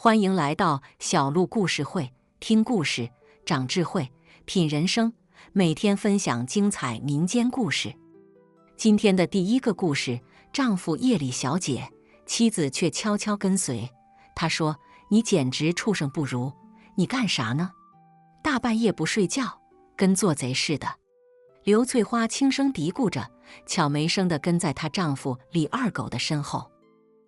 欢迎来到小鹿故事会，听故事长智慧，品人生。每天分享精彩民间故事。今天的第一个故事，丈夫夜里小解，妻子却悄悄跟随。他说：“你简直畜生不如，你干啥呢？大半夜不睡觉，跟做贼似的。”刘翠花轻声嘀咕着，悄没声地跟在她丈夫李二狗的身后。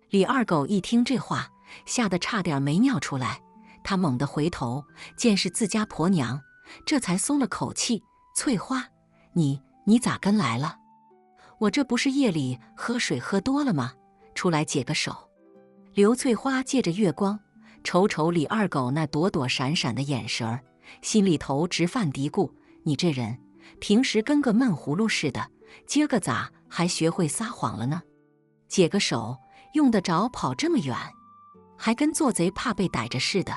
李二狗一听这话，吓得差点没尿出来。他猛地回头，见是自家婆娘，这才松了口气。翠花，你咋跟来了？我这不是夜里喝水喝多了吗？出来解个手。刘翠花借着月光，瞅瞅李二狗那躲躲闪闪的眼神儿，心里头直犯嘀咕：你这人平时跟个闷葫芦似的，今儿个咋还学会撒谎了呢？解个手用得着跑这么远？还跟做贼怕被逮着似的。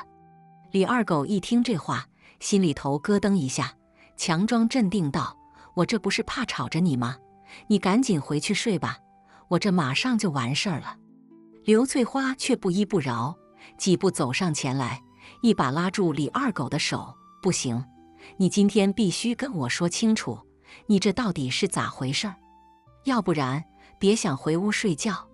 李二狗一听这话，心里头咯噔一下，强装镇定道：“我这不是怕吵着你吗？你赶紧回去睡吧，我这马上就完事儿了。”刘翠花却不依不饶，几步走上前来，一把拉住李二狗的手：“不行，你今天必须跟我说清楚，你这到底是咋回事儿？要不然别想回屋睡觉。”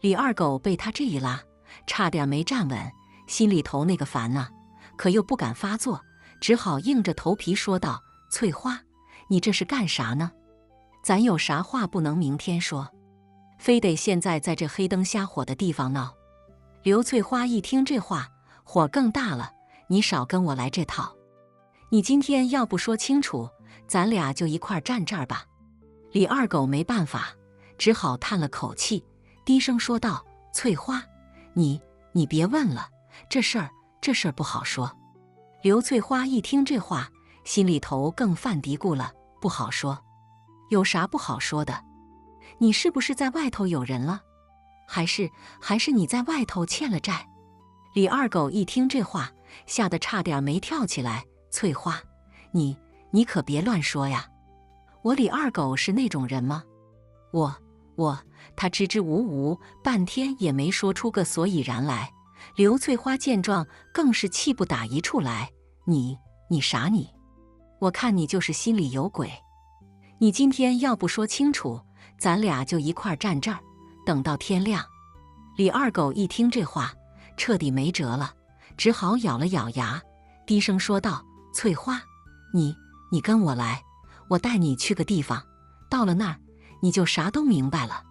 李二狗被他这一拉，差点没站稳，心里头那个烦啊，可又不敢发作，只好硬着头皮说道：“翠花，你这是干啥呢？咱有啥话不能明天说，非得现在在这黑灯瞎火的地方闹？”刘翠花一听这话，火更大了：“你少跟我来这套！你今天要不说清楚，咱俩就一块站这儿吧。”李二狗没办法，只好叹了口气，低声说道：“翠花，你别问了，这事儿不好说。”刘翠花一听这话，心里头更犯嘀咕了：“不好说？有啥不好说的？你是不是在外头有人了？还是你在外头欠了债？”李二狗一听这话，吓得差点没跳起来：“翠花，你可别乱说呀！我李二狗是那种人吗？他支支吾吾半天也没说出个所以然来。刘翠花见状，更是气不打一处来：“你傻你！我看你就是心里有鬼。你今天要不说清楚，咱俩就一块站这儿，等到天亮。”李二狗一听这话，彻底没辙了，只好咬了咬牙，低声说道：“翠花，你跟我来，我带你去个地方，到了那儿你就啥都明白了。”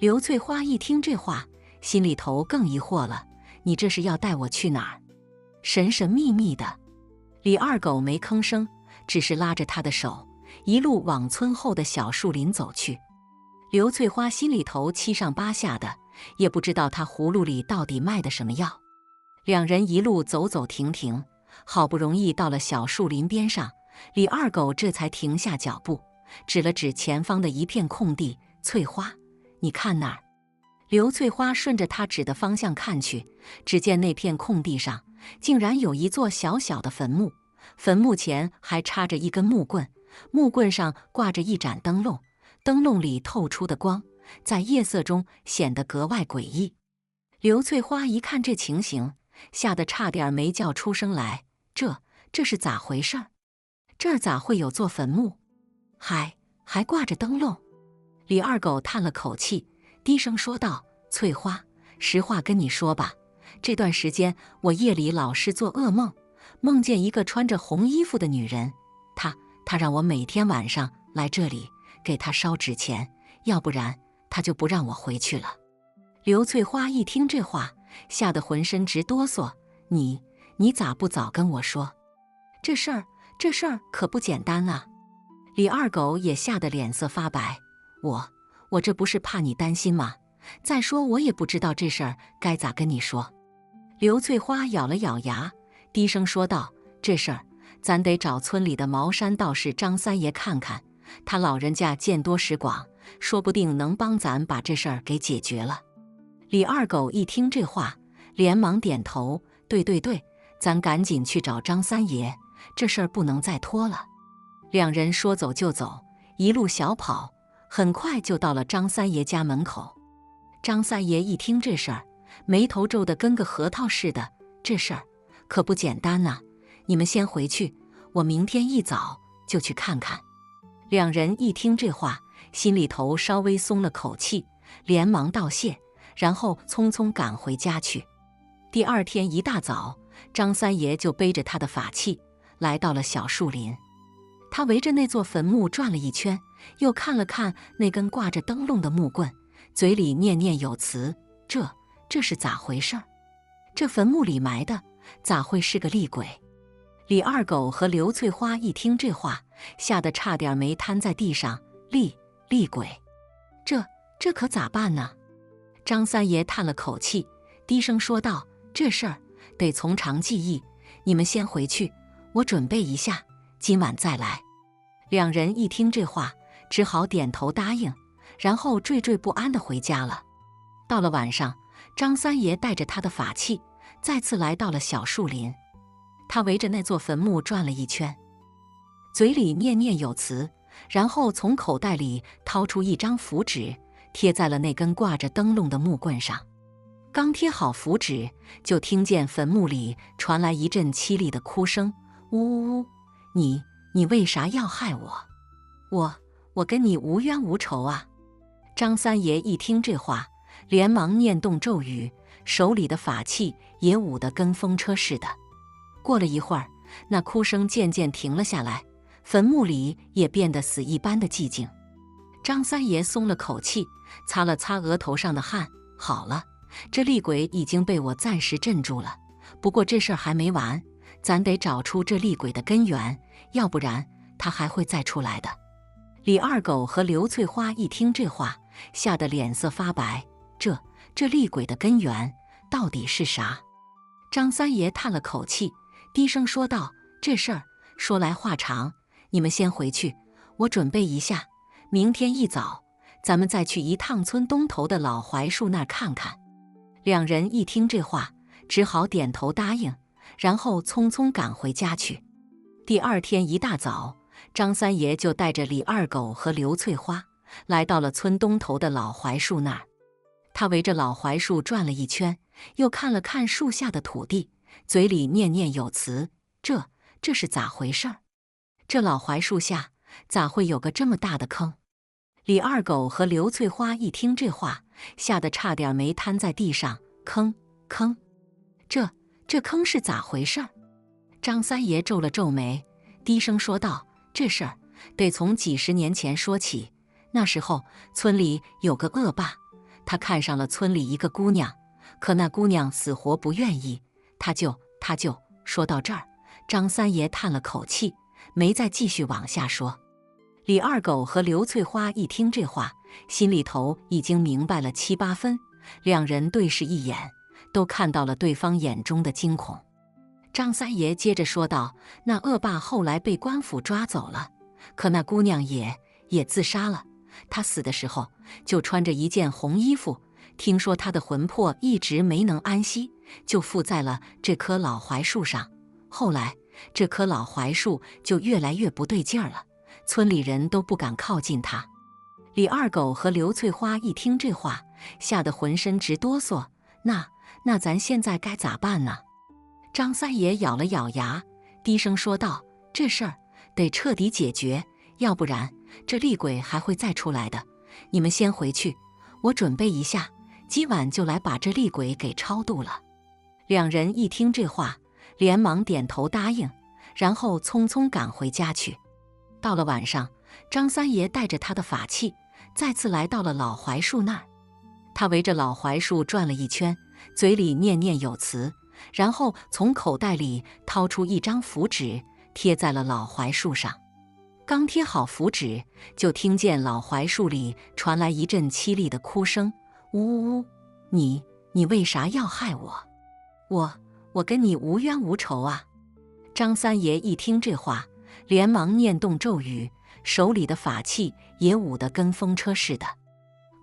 刘翠花一听这话，心里头更疑惑了：“你这是要带我去哪儿？神神秘秘的。”李二狗没吭声，只是拉着他的手，一路往村后的小树林走去。刘翠花心里头七上八下的，也不知道他葫芦里到底卖的什么药。两人一路走走停停，好不容易到了小树林边上，李二狗这才停下脚步，指了指前方的一片空地：“翠花，你看那儿。”刘翠花顺着他指的方向看去，只见那片空地上竟然有一座小小的坟墓，坟墓前还插着一根木棍，木棍上挂着一盏灯笼，灯笼里透出的光在夜色中显得格外诡异。刘翠花一看这情形，吓得差点没叫出声来：“这是咋回事？这儿咋会有座坟墓？还挂着灯笼？”李二狗叹了口气，低声说道：“翠花，实话跟你说吧，这段时间我夜里老是做噩梦，梦见一个穿着红衣服的女人，她让我每天晚上来这里给她烧纸钱，要不然她就不让我回去了。”刘翠花一听这话，吓得浑身直哆嗦：“你咋不早跟我说？这事儿可不简单啊！”李二狗也吓得脸色发白：“我这不是怕你担心吗？再说我也不知道这事儿该咋跟你说。”刘翠花咬了咬牙，低声说道：“这事儿咱得找村里的茅山道士张三爷看看，他老人家见多识广，说不定能帮咱把这事儿给解决了。”李二狗一听这话，连忙点头：“对，咱赶紧去找张三爷，这事儿不能再拖了。”两人说走就走，一路小跑，很快就到了张三爷家门口。张三爷一听这事儿，眉头皱得跟个核桃似的：“这事儿可不简单呐，你们先回去，我明天一早就去看看。两人一听这话，心里头稍微松了口气，连忙道谢，然后匆匆赶回家去。第二天一大早，张三爷就背着他的法器来到了小树林。他围着那座坟墓转了一圈，又看了看那根挂着灯笼的木棍，嘴里念念有词：这是咋回事儿？这坟墓里埋的咋会是个厉鬼？李二狗和刘翠花一听这话，吓得差点没瘫在地上。厉鬼，这可咋办呢？张三爷叹了口气，低声说道：“这事儿得从长计议，你们先回去，我准备一下，今晚再来。”两人一听这话，只好点头答应，然后惴惴不安地回家了。到了晚上，张三爷带着他的法器，再次来到了小树林。他围着那座坟墓转了一圈，嘴里念念有词，然后从口袋里掏出一张符纸，贴在了那根挂着灯笼的木棍上。刚贴好符纸，就听见坟墓里传来一阵凄厉的哭声：“呜呜呜！你为啥要害我？我跟你无冤无仇啊！”张三爷一听这话，连忙念动咒语，手里的法器也舞得跟风车似的。过了一会儿，那哭声渐渐停了下来，坟墓里也变得死一般的寂静。张三爷松了口气，擦了擦额头上的汗：“好了，这厉鬼已经被我暂时镇住了。不过这事儿还没完，咱得找出这厉鬼的根源，要不然他还会再出来的。”李二狗和刘翠花一听这话，吓得脸色发白。这厉鬼的根源到底是啥？张三爷叹了口气，低声说道：“这事儿说来话长，你们先回去，我准备一下，明天一早咱们再去一趟村东头的老槐树那儿看看。”两人一听这话，只好点头答应，然后匆匆赶回家去。第二天一大早，张三爷就带着李二狗和刘翠花来到了村东头的老槐树那儿。他围着老槐树转了一圈，又看了看树下的土地，嘴里念念有词：“这是咋回事儿？这老槐树下咋会有个这么大的坑？”李二狗和刘翠花一听这话，吓得差点没瘫在地上。坑，这坑是咋回事儿？张三爷皱了皱眉，低声说道：“这事儿得从几十年前说起。那时候村里有个恶霸，他看上了村里一个姑娘，可那姑娘死活不愿意，他就……”说到这儿，张三爷叹了口气，没再继续往下说。李二狗和刘翠花一听这话，心里头已经明白了七八分，两人对视一眼，都看到了对方眼中的惊恐。张三爷接着说道：“那恶霸后来被官府抓走了，可那姑娘也自杀了。她死的时候就穿着一件红衣服，听说她的魂魄一直没能安息，就附在了这棵老槐树上。后来这棵老槐树就越来越不对劲儿了，村里人都不敢靠近它。”李二狗和刘翠花一听这话，吓得浑身直哆嗦。那咱现在该咋办呢？张三爷咬了咬牙，低声说道：“这事儿得彻底解决，要不然这厉鬼还会再出来的。你们先回去，我准备一下，今晚就来把这厉鬼给超度了。”两人一听这话，连忙点头答应，然后匆匆赶回家去。到了晚上，张三爷带着他的法器，再次来到了老槐树那儿。他围着老槐树转了一圈，嘴里念念有词，然后从口袋里掏出一张符纸，贴在了老槐树上。刚贴好符纸，就听见老槐树里传来一阵凄厉的哭声：“呜呜呜！你为啥要害我跟你无冤无仇啊！”张三爷一听这话，连忙念动咒语，手里的法器也舞得跟风车似的。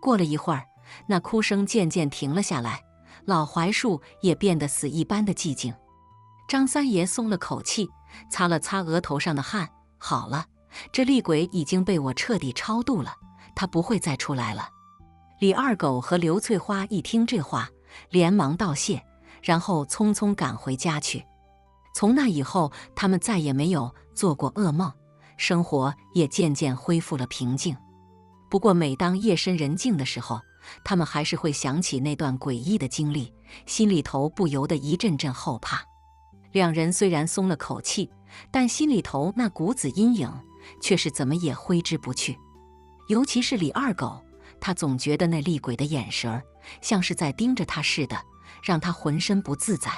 过了一会儿，那哭声渐渐停了下来，老槐树也变得死一般的寂静。张三爷松了口气，擦了擦额头上的汗：“好了，这厉鬼已经被我彻底超度了，他不会再出来了。”李二狗和刘翠花一听这话，连忙道谢，然后匆匆赶回家去。从那以后，他们再也没有做过噩梦，生活也渐渐恢复了平静。不过每当夜深人静的时候，他们还是会想起那段诡异的经历，心里头不由得一阵阵后怕。两人虽然松了口气，但心里头那股子阴影却是怎么也挥之不去。尤其是李二狗，他总觉得那厉鬼的眼神像是在盯着他似的，让他浑身不自在。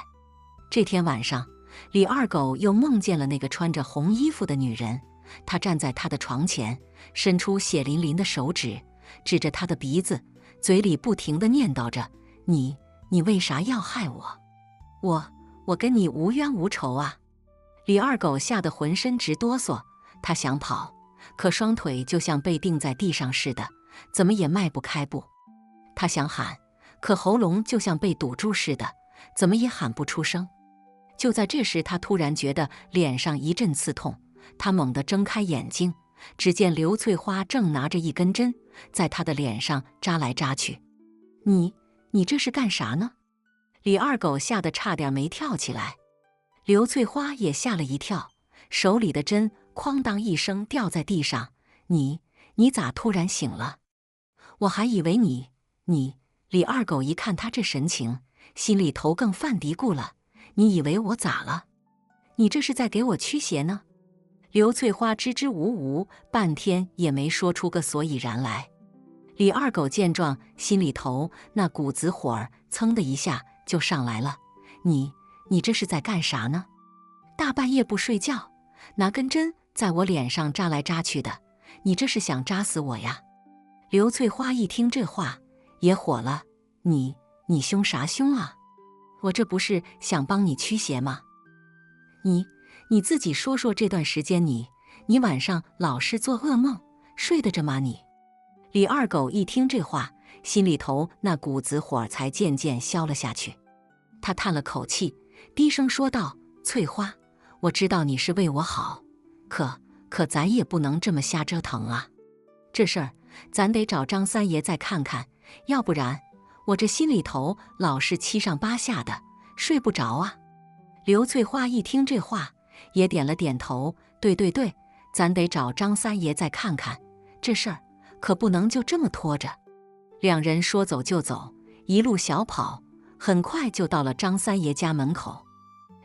这天晚上，李二狗又梦见了那个穿着红衣服的女人，她站在他的床前，伸出血淋淋的手指，指着他的鼻子，嘴里不停地念叨着：“你为啥要害我？我跟你无冤无仇啊！”李二狗吓得浑身直哆嗦，他想跑，可双腿就像被钉在地上似的，怎么也迈不开步。他想喊，可喉咙就像被堵住似的，怎么也喊不出声。就在这时，他突然觉得脸上一阵刺痛，他猛地睁开眼睛，只见刘翠花正拿着一根针在他的脸上扎来扎去。你这是干啥呢？李二狗吓得差点没跳起来。刘翠花也吓了一跳，手里的针哐当一声掉在地上。你咋突然醒了？我还以为你……李二狗一看他这神情，心里头更犯嘀咕了。你以为我咋了？你这是在给我驱邪呢？刘翠花支支吾吾，半天也没说出个所以然来。李二狗见状，心里头那股子火儿噌的一下就上来了。你这是在干啥呢？大半夜不睡觉，拿根针在我脸上扎来扎去的，你这是想扎死我呀？刘翠花一听这话也火了。你凶啥凶啊？我这不是想帮你驱邪吗？你自己说说，这段时间你晚上老是做噩梦，睡得着吗你？李二狗一听这话，心里头那股子火才渐渐消了下去。他叹了口气，低声说道：“翠花，我知道你是为我好，可咱也不能这么瞎折腾啊。这事儿咱得找张三爷再看看，要不然我这心里头老是七上八下的，睡不着啊。”刘翠花一听这话，也点了点头：“对，咱得找张三爷再看看，这事儿可不能就这么拖着。”两人说走就走，一路小跑，很快就到了张三爷家门口。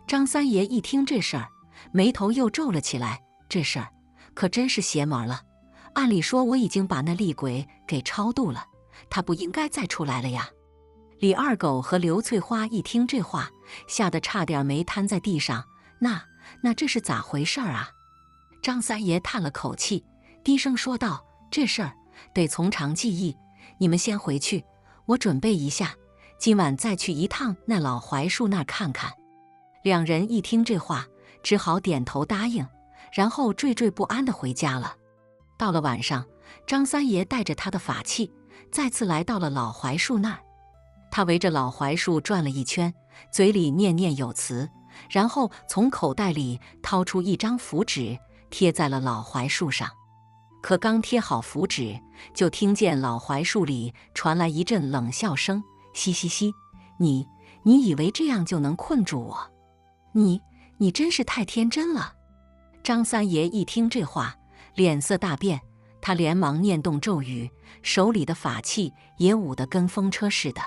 张三爷一听这事儿，眉头又皱了起来：“这事儿可真是邪门了。按理说我已经把那厉鬼给超度了，他不应该再出来了呀。”李二狗和刘翠花一听这话，吓得差点没瘫在地上。那这是咋回事啊？张三爷叹了口气，低声说道：“这事儿得从长计议，你们先回去，我准备一下，今晚再去一趟那老槐树那儿看看。”两人一听这话，只好点头答应，然后惴惴不安地回家了。到了晚上，张三爷带着他的法器，再次来到了老槐树那儿。他围着老槐树转了一圈，嘴里念念有词，然后从口袋里掏出一张符纸，贴在了老槐树上。可刚贴好符纸，就听见老槐树里传来一阵冷笑声：“嘻嘻嘻，你以为这样就能困住我？你真是太天真了。”张三爷一听这话，脸色大变，他连忙念动咒语，手里的法器也舞得跟风车似的。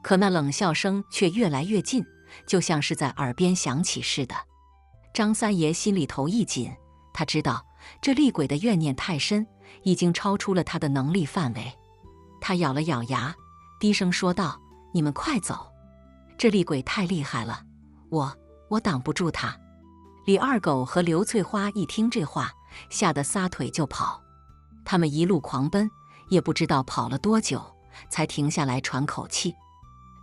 可那冷笑声却越来越近，就像是在耳边响起似的。张三爷心里头一紧，他知道这厉鬼的怨念太深，已经超出了他的能力范围。他咬了咬牙，低声说道：“你们快走，这厉鬼太厉害了，我挡不住他。”李二狗和刘翠花一听这话，吓得撒腿就跑。他们一路狂奔，也不知道跑了多久，才停下来喘口气。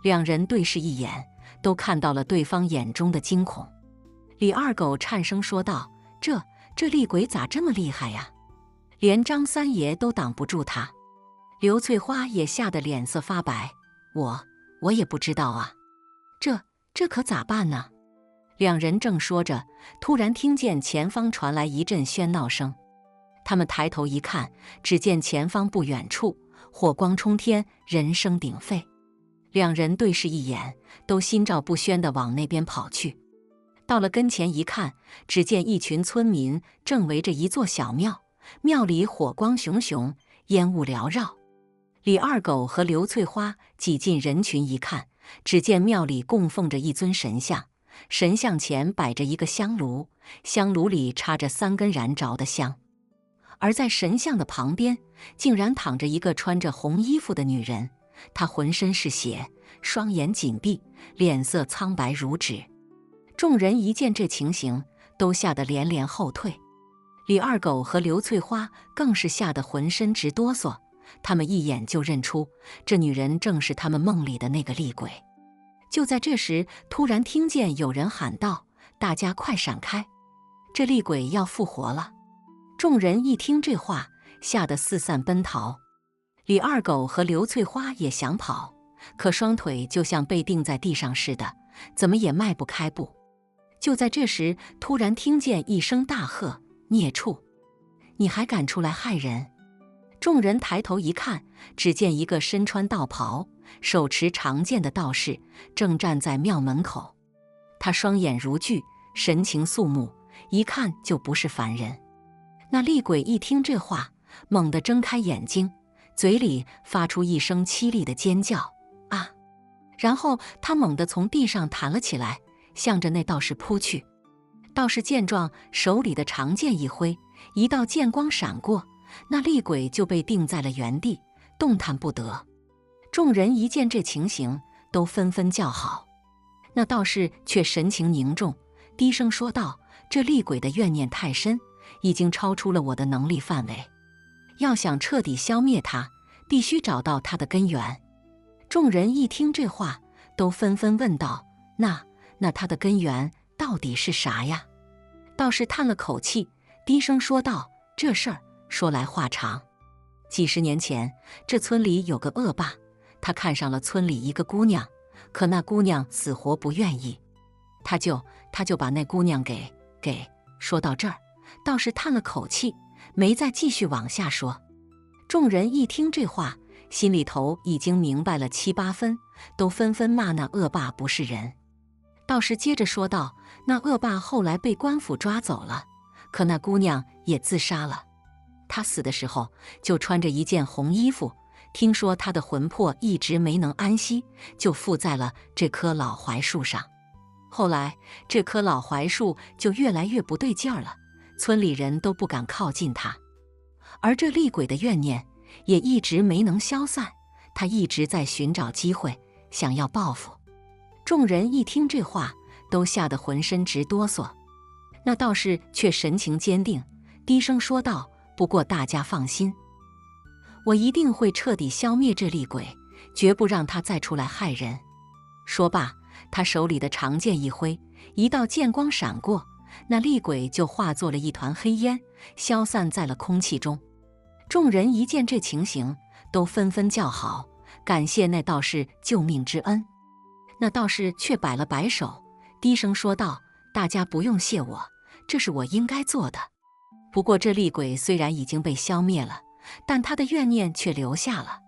两人对视一眼，都看到了对方眼中的惊恐。李二狗颤声说道：“这厉鬼咋这么厉害呀？连张三爷都挡不住他。”刘翠花也吓得脸色发白：“我也不知道啊，这可咋办呢？”两人正说着，突然听见前方传来一阵喧闹声。他们抬头一看，只见前方不远处火光冲天，人声鼎沸。两人对视一眼，都心照不宣地往那边跑去。到了跟前一看，只见一群村民正围着一座小庙，庙里火光熊熊，烟雾缭绕。李二狗和刘翠花挤进人群一看，只见庙里供奉着一尊神像，神像前摆着一个香炉，香炉里插着3根燃着的香。而在神像的旁边，竟然躺着一个穿着红衣服的女人，她浑身是血，双眼紧闭，脸色苍白如纸。众人一见这情形，都吓得连连后退。李二狗和刘翠花更是吓得浑身直哆嗦，他们一眼就认出这女人正是他们梦里的那个厉鬼。就在这时，突然听见有人喊道：“大家快闪开，这厉鬼要复活了！”众人一听这话，吓得四散奔逃。李二狗和刘翠花也想跑，可双腿就像被钉在地上似的，怎么也迈不开步。就在这时，突然听见一声大喝：“孽畜，你还敢出来害人！”众人抬头一看，只见一个身穿道袍、手持长剑的道士正站在庙门口。他双眼如炬，神情肃穆，一看就不是凡人。那厉鬼一听这话，猛地睁开眼睛，嘴里发出一声凄厉的尖叫：“啊！”然后他猛地从地上弹了起来，向着那道士扑去。道士见状，手里的长剑一挥，一道剑光闪过，那厉鬼就被定在了原地，动弹不得。众人一见这情形，都纷纷叫好。那道士却神情凝重，低声说道：“这厉鬼的怨念太深，已经超出了我的能力范围。要想彻底消灭它，必须找到它的根源。”众人一听这话，都纷纷问道：“那它的根源到底是啥呀？”道士叹了口气，低声说道：“这事儿说来话长。几十年前，这村里有个恶霸，他看上了村里一个姑娘，可那姑娘死活不愿意，他就把那姑娘给……”说到这儿，道士叹了口气，没再继续往下说。众人一听这话，心里头已经明白了7、8分，都纷纷骂那恶霸不是人。道士接着说道：“那恶霸后来被官府抓走了，可那姑娘也自杀了。她死的时候就穿着一件红衣服，听说她的魂魄一直没能安息，就附在了这棵老槐树上。后来这棵老槐树就越来越不对劲儿了，村里人都不敢靠近它。而这厉鬼的怨念也一直没能消散，他一直在寻找机会，想要报复。”众人一听这话，都吓得浑身直哆嗦。那道士却神情坚定，低声说道：“不过大家放心，我一定会彻底消灭这厉鬼，绝不让他再出来害人。”说罢，他手里的长剑一挥，一道剑光闪过，那厉鬼就化作了一团黑烟，消散在了空气中。众人一见这情形，都纷纷叫好，感谢那道士救命之恩。那道士却摆了摆手，低声说道：“大家不用谢我，这是我应该做的。不过这厉鬼虽然已经被消灭了，但他的怨念却留下了。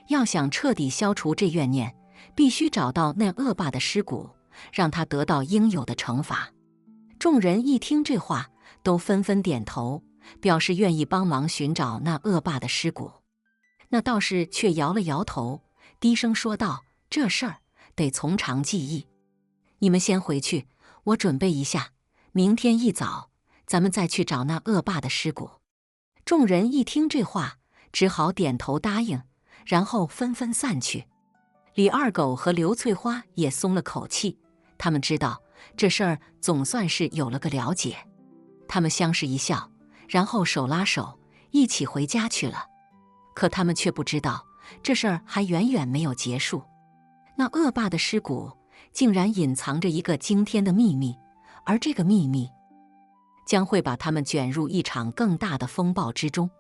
要想彻底消除这怨念，必须找到那恶霸的尸骨，让他得到应有的惩罚。”众人一听这话，都纷纷点头，表示愿意帮忙寻找那恶霸的尸骨。那道士却摇了摇头，低声说道：“这事儿得从长计议，你们先回去，我准备一下，明天一早咱们再去找那恶霸的尸骨。”众人一听这话，只好点头答应，然后纷纷散去。李二狗和刘翠花也松了口气，他们知道这事儿总算是有了个了解。他们相视一笑，然后手拉手一起回家去了。可他们却不知道，这事儿还远远没有结束。那恶霸的尸骨竟然隐藏着一个惊天的秘密，而这个秘密将会把他们卷入一场更大的风暴之中。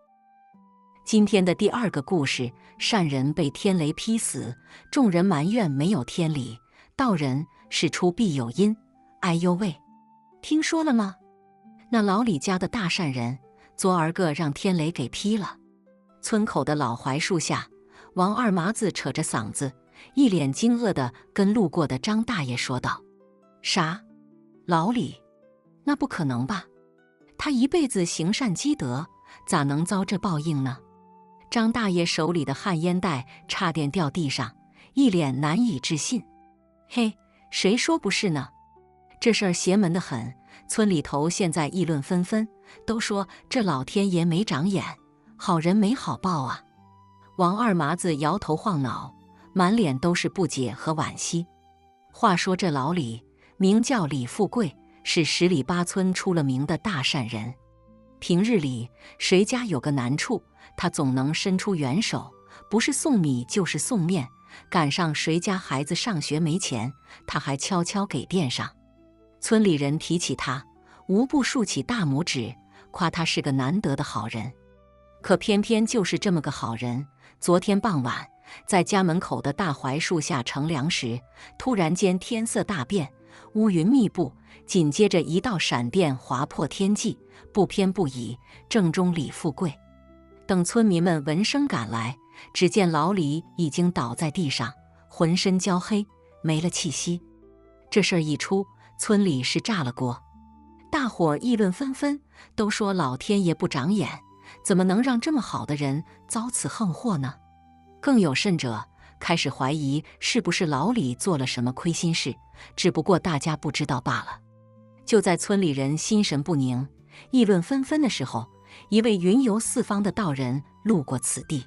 今天的第2个故事，善人被天雷劈死，众人埋怨没有天理，道人事出必有因。哎呦喂，听说了吗？那老李家的大善人昨儿个让天雷给劈了。村口的老槐树下，王二麻子扯着嗓子，一脸惊愕地跟路过的张大爷说道：“啥？老李？那不可能吧？他一辈子行善积德，咋能遭这报应呢？”张大爷手里的旱烟袋差点掉地上，一脸难以置信。嘿，谁说不是呢？这事儿邪门得很，村里头现在议论纷纷，都说这老天爷没长眼，好人没好报啊。王二麻子摇头晃脑，满脸都是不解和惋惜。话说这老李名叫李富贵，是10里8村出了名的大善人。平日里谁家有个难处，他总能伸出援手，不是送米就是送面，赶上谁家孩子上学没钱，他还悄悄给垫上。村里人提起他，无不竖起大拇指，夸他是个难得的好人。可偏偏就是这么个好人，昨天傍晚在家门口的大槐树下乘凉时，突然间天色大变，乌云密布，紧接着一道闪电划破天际，不偏不倚正中李富贵。等村民们闻声赶来，只见老李已经倒在地上，浑身焦黑，没了气息。这事儿一出，村里是炸了锅，大伙议论纷纷，都说老天爷不长眼，怎么能让这么好的人遭此横祸呢？更有甚者，开始怀疑是不是老李做了什么亏心事，只不过大家不知道罢了。就在村里人心神不宁、议论纷纷的时候，一位云游四方的道人路过此地。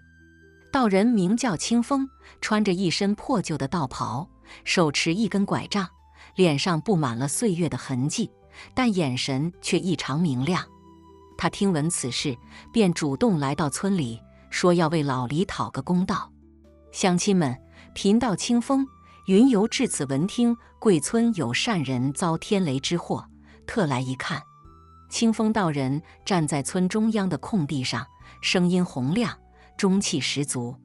道人名叫清风，穿着一身破旧的道袍，手持一根拐杖，脸上布满了岁月的痕迹，但眼神却异常明亮。他听闻此事，便主动来到村里，说要为老李讨个公道。乡亲们贫道清风云游至此，闻听贵村有善人遭天雷之祸，特来一看。清风道人站在村中央的空地上，声音洪亮，中气十足。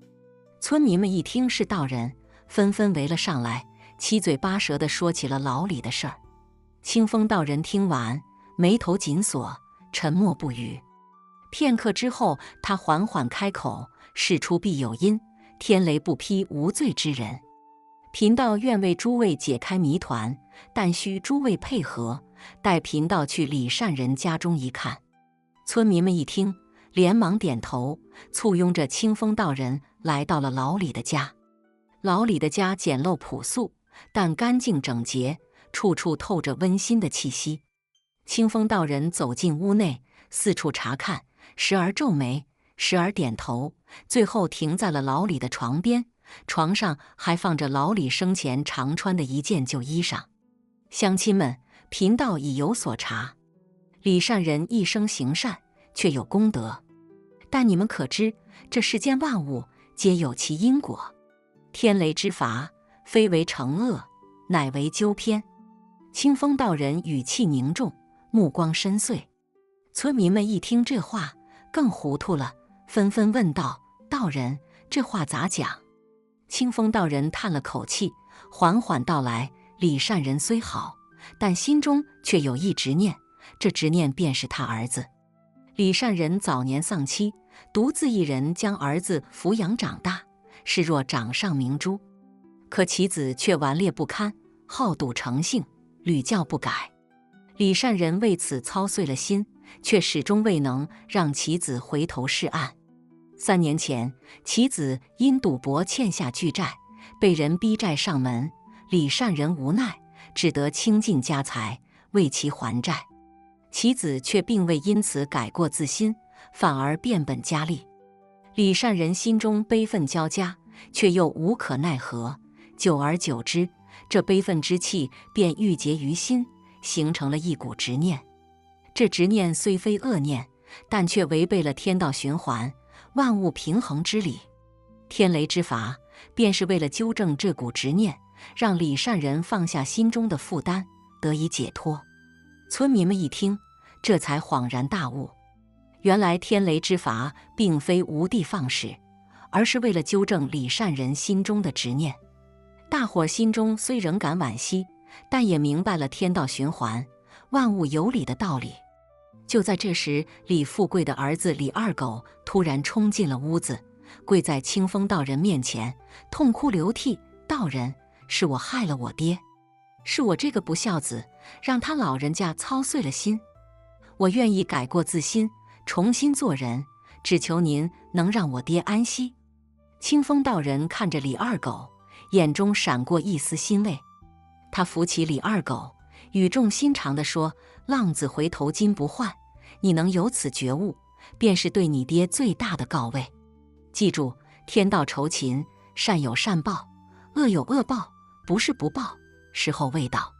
村民们一听是道人，纷纷围了上来，七嘴八舌地说起了老李的事儿。清风道人听完，眉头紧锁，沉默不语。片刻之后，他缓缓开口：“事出必有因，天雷不劈无罪之人。贫道愿为诸位解开谜团，但需诸位配合，带贫道去李善人家中一看。”村民们一听，连忙点头，簇拥着清风道人来到了老李的家。老李的家简陋朴素，但干净整洁，处处透着温馨的气息。清风道人走进屋内，四处查看，时而皱眉，时而点头，最后停在了老李的床边。床上还放着老李生前常穿的一件旧衣裳。乡亲们，贫道已有所察，李善人一生行善，却有功德。但你们可知，这世间万物皆有其因果，天雷之罚，非为惩恶，乃为纠偏。清风道人语气凝重，目光深邃。村民们一听这话，更糊涂了，纷纷问道：“道人，这话咋讲？”清风道人叹了口气，缓缓道来：“李善人虽好，但心中却有一执念，这执念便是他儿子。李善人早年丧妻，独自一人将儿子抚养长大，视若掌上明珠。可其子却顽劣不堪，好赌成性，屡教不改。李善人为此操碎了心，却始终未能让其子回头是岸。3年前，其子因赌博欠下巨债，被人逼债上门，李善人无奈，只得倾尽家财为其还债。其子却并未因此改过自新，反而变本加厉。李善人心中悲愤交加，却又无可奈何，久而久之，这悲愤之气便郁结于心，形成了一股执念。这执念虽非恶念，但却违背了天道循环、万物平衡之理。天雷之罚，便是为了纠正这股执念，让李善人放下心中的负担，得以解脱。村民们一听，这才恍然大悟，原来天雷之罚并非无的放矢，而是为了纠正李善人心中的执念。大伙心中虽仍感惋惜，但也明白了天道循环、万物有理的道理。就在这时，李富贵的儿子李二狗突然冲进了屋子，跪在清风道人面前，痛哭流涕，道人，是我害了我爹，是我这个不孝子，让他老人家操碎了心。我愿意改过自新，重新做人，只求您能让我爹安息。”清风道人看着李二狗，眼中闪过一丝欣慰。他扶起李二狗，语重心长地说：“浪子回头金不换，你能有此觉悟，便是对你爹最大的告慰。记住，天道酬勤，善有善报，恶有恶报，不是不报，时候未到。”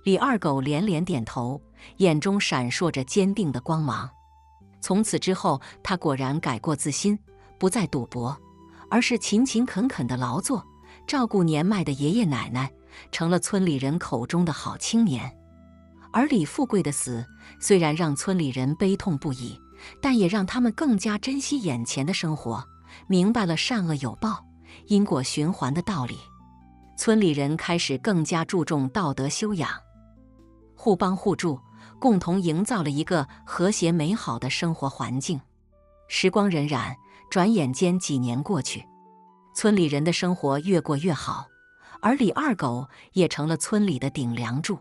李二狗连连点头，眼中闪烁着坚定的光芒。从此之后，他果然改过自新，不再赌博，而是勤勤恳恳地劳作，照顾年迈的爷爷奶奶，成了村里人口中的好青年。而李富贵的死虽然让村里人悲痛不已，但也让他们更加珍惜眼前的生活，明白了善恶有报、因果循环的道理。村里人开始更加注重道德修养，互帮互助，共同营造了一个和谐美好的生活环境。时光荏苒，转眼间几年过去，村里人的生活越过越好，而李二狗也成了村里的顶梁柱。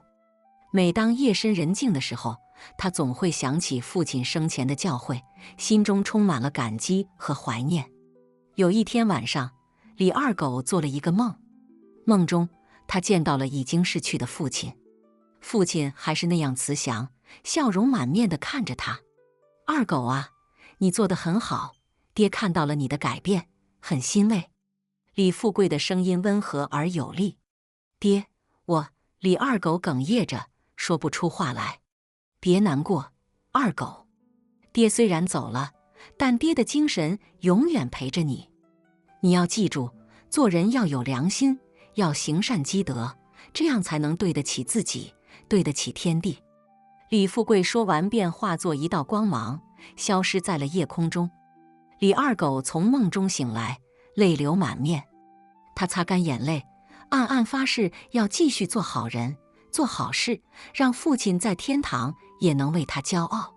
每当夜深人静的时候，他总会想起父亲生前的教诲，心中充满了感激和怀念。有一天晚上，李二狗做了一个梦，梦中他见到了已经逝去的父亲，父亲还是那样慈祥，笑容满面地看着他：“二狗啊，你做得很好，爹看到了你的改变，很欣慰。”李富贵的声音温和而有力：“爹，我……”李二狗哽咽着说不出话来。“别难过，二狗，爹虽然走了，但爹的精神永远陪着你。你要记住，做人要有良心，要行善积德，这样才能对得起自己，对得起天地。”李富贵说完便化作一道光芒，消失在了夜空中。李二狗从梦中醒来，泪流满面。他擦干眼泪，暗暗发誓要继续做好人，做好事，让父亲在天堂也能为他骄傲。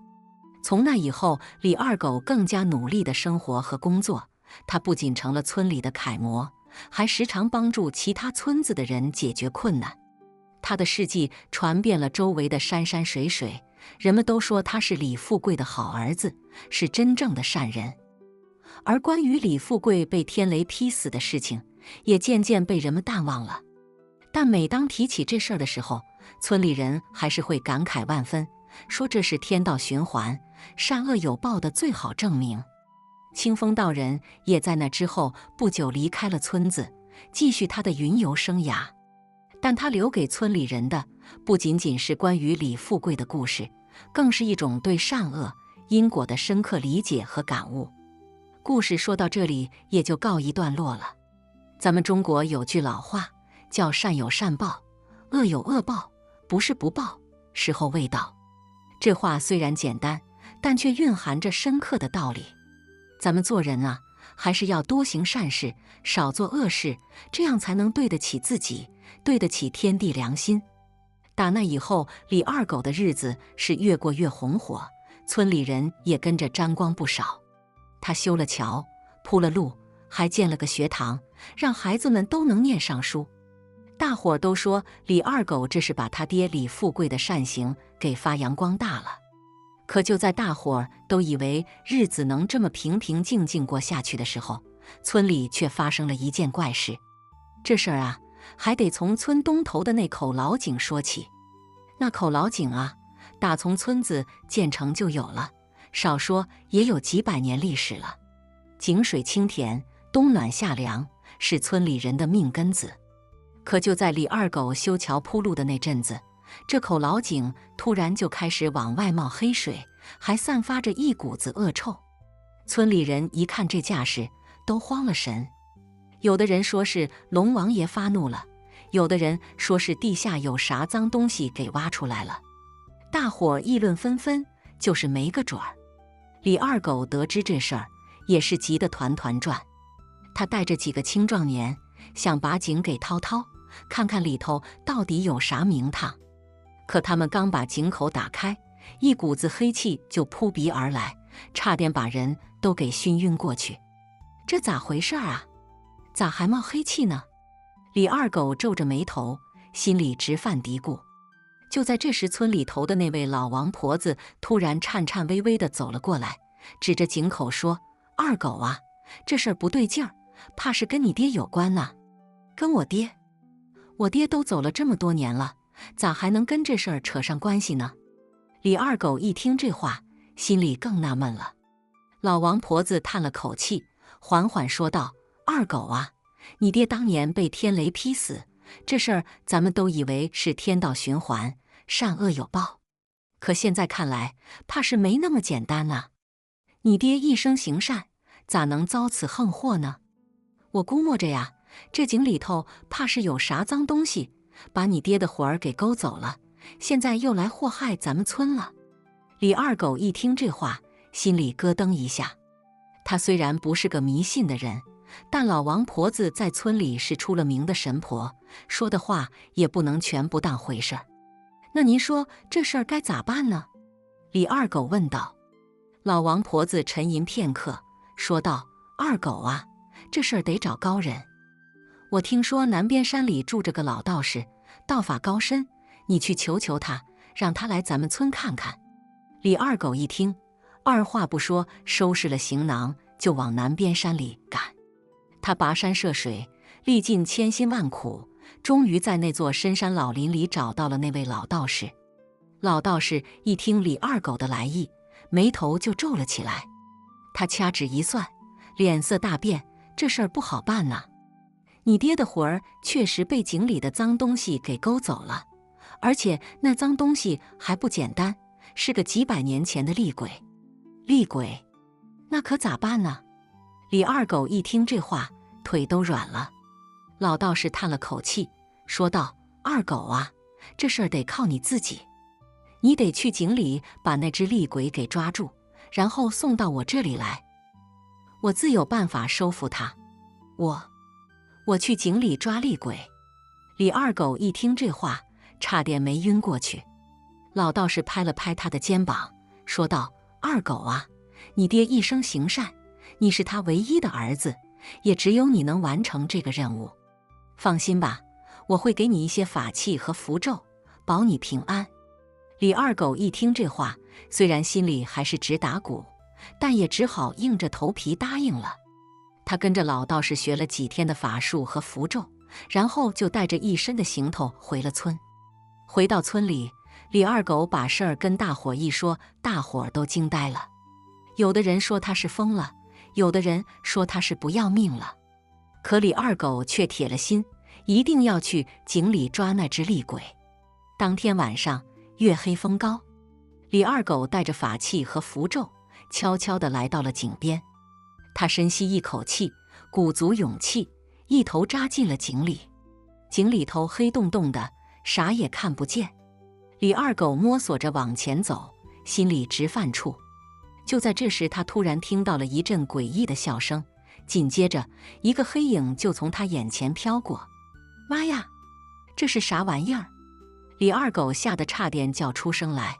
从那以后，李二狗更加努力地生活和工作。他不仅成了村里的楷模，还时常帮助其他村子的人解决困难。他的事迹传遍了周围的山山水水，人们都说他是李富贵的好儿子，是真正的善人。而关于李富贵被天雷劈死的事情，也渐渐被人们淡忘了。但每当提起这事儿的时候，村里人还是会感慨万分，说这是天道循环，善恶有报的最好证明。清风道人也在那之后不久离开了村子，继续他的云游生涯。但他留给村里人的不仅仅是关于李富贵的故事，更是一种对善恶因果的深刻理解和感悟。故事说到这里也就告一段落了。咱们中国有句老话叫善有善报，恶有恶报，不是不报，时候未到。这话虽然简单，但却蕴含着深刻的道理。咱们做人啊，还是要多行善事，少做恶事，这样才能对得起自己，对得起天地良心。打那以后，李二狗的日子是越过越红火，村里人也跟着沾光不少。他修了桥，铺了路，还建了个学堂，让孩子们都能念上书。大伙儿都说李二狗这是把他爹李富贵的善行给发扬光大了。可就在大伙儿都以为日子能这么平平静静过下去的时候，村里却发生了一件怪事。这事儿啊，还得从村东头的那口老井说起。那口老井啊，打从村子建成就有了，少说也有几百年历史了。井水清甜，冬暖夏凉，是村里人的命根子。可就在李二狗修桥铺路的那阵子，这口老井突然就开始往外冒黑水，还散发着一股子恶臭。村里人一看这架势，都慌了神。有的人说是龙王爷发怒了，有的人说是地下有啥脏东西给挖出来了。大伙议论纷纷，就是没个准儿。李二狗得知这事儿，也是急得团团转。他带着几个青壮年，想把井给掏，看看里头到底有啥名堂。可他们刚把井口打开，一股子黑气就扑鼻而来，差点把人都给熏晕过去。这咋回事啊？咋还冒黑气呢？李二狗皱着眉头，心里直犯嘀咕。就在这时，村里头的那位老王婆子突然颤颤巍巍地走了过来，指着井口说：“二狗啊，这事儿不对劲儿，怕是跟你爹有关呢。”“跟我爹？我爹都走了这么多年了，咋还能跟这事儿扯上关系呢？”李二狗一听这话，心里更纳闷了。老王婆子叹了口气，缓缓说道：“二狗啊，你爹当年被天雷劈死，这事儿咱们都以为是天道循环，善恶有报。可现在看来，怕是没那么简单呐。你爹一生行善，咋能遭此横祸呢？我估摸着呀，这井里头怕是有啥脏东西，把你爹的魂儿给勾走了，现在又来祸害咱们村了。”李二狗一听这话，心里咯噔一下。他虽然不是个迷信的人，但老王婆子在村里是出了名的神婆，说的话也不能全不当回事儿。那您说这事儿该咋办呢？李二狗问道。老王婆子沉吟片刻，说道：“二狗啊，这事儿得找高人。我听说南边山里住着个老道士，道法高深，你去求求他，让他来咱们村看看。”李二狗一听，二话不说，收拾了行囊就往南边山里赶。他跋山涉水，历尽千辛万苦，终于在那座深山老林里找到了那位老道士。老道士一听李二狗的来意，眉头就皱了起来。他掐指一算，脸色大变，这事儿不好办呐。你爹的魂儿确实被井里的脏东西给勾走了，而且那脏东西还不简单，是个几百年前的厉鬼。厉鬼？那可咋办呢？李二狗一听这话，腿都软了。老道士叹了口气，说道：“二狗啊，这事儿得靠你自己。你得去井里把那只厉鬼给抓住，然后送到我这里来，我自有办法收服它。我去井里抓厉鬼。”李二狗一听这话，差点没晕过去。老道士拍了拍他的肩膀，说道：“二狗啊，你爹一生行善，你是他唯一的儿子，也只有你能完成这个任务。放心吧，我会给你一些法器和符咒，保你平安。”李二狗一听这话，虽然心里还是直打鼓，但也只好硬着头皮答应了。他跟着老道士学了几天的法术和符咒，然后就带着一身的行头回了村。回到村里，李二狗把事儿跟大伙一说，大伙儿都惊呆了。有的人说他是疯了，有的人说他是不要命了。可李二狗却铁了心，一定要去井里抓那只厉鬼。当天晚上，月黑风高，李二狗带着法器和符咒，悄悄地来到了井边。他深吸一口气，鼓足勇气，一头扎进了井里。井里头黑洞洞的，啥也看不见。李二狗摸索着往前走，心里直犯怵。就在这时，他突然听到了一阵诡异的笑声，紧接着一个黑影就从他眼前飘过。妈呀，这是啥玩意儿？李二狗吓得差点叫出声来。